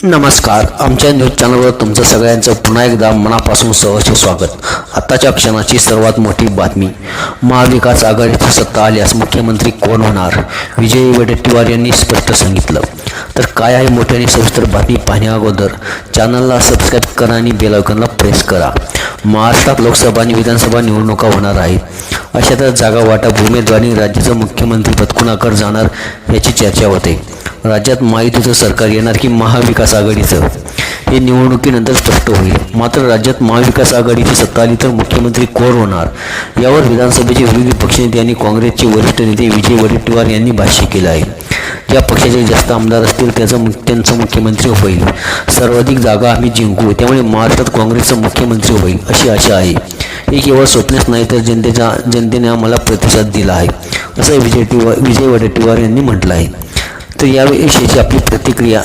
नमस्कार. आमच्या न्यूज चॅनलवर तुमचं सगळ्यांचं पुन्हा एकदा मनापासून सहर्ष स्वागत. आत्ताच्या क्षणाची सर्वात मोठी बातमी. महाविकास आघाडीची सत्ता आल्यास मुख्यमंत्री कोण होणार? विजय वडेट्टीवार यांनी स्पष्ट सांगितलं. तर काय आहे मोठ्याने सविस्तर बातमी पाहण्या अगोदर चॅनलला सबस्क्राईब करा आणि बेल आयकॉनला प्रेस करा. महाराष्ट्रात लोकसभा आणि विधानसभा निवडणुका होणार आहेत. अशातच जागा वाटप उमेदवारी राज्याचं मुख्यमंत्रीपद कुणाकडे जाणार याची चर्चा होते. राज्यात महायुतीचं सरकार येणार की महाविकास आघाडीचं हे निवडणुकीनंतर स्पष्ट होईल. मात्र राज्यात महाविकास आघाडीची सत्ता आली तर मुख्यमंत्री कोण होणार यावर विधानसभेचे विरोधी पक्षनेते आणि काँग्रेसचे वरिष्ठ नेते विजय वडेट्टीवार यांनी भाष्य केलं आहे. ज्या पक्षाचे जास्त आमदार असतील त्यांचं मुख्यमंत्री होईल. सर्वाधिक जागा आम्ही जिंकू, त्यामुळे महाराष्ट्रात काँग्रेसचं मुख्यमंत्री होईल अशी आशा आहे. हे केवळ स्वप्नच नाही तर जनतेने आम्हाला प्रतिसाद दिला आहे असं विजय वडेट्टीवार यांनी म्हटलं आहे. तर याविषयीची आपली प्रतिक्रिया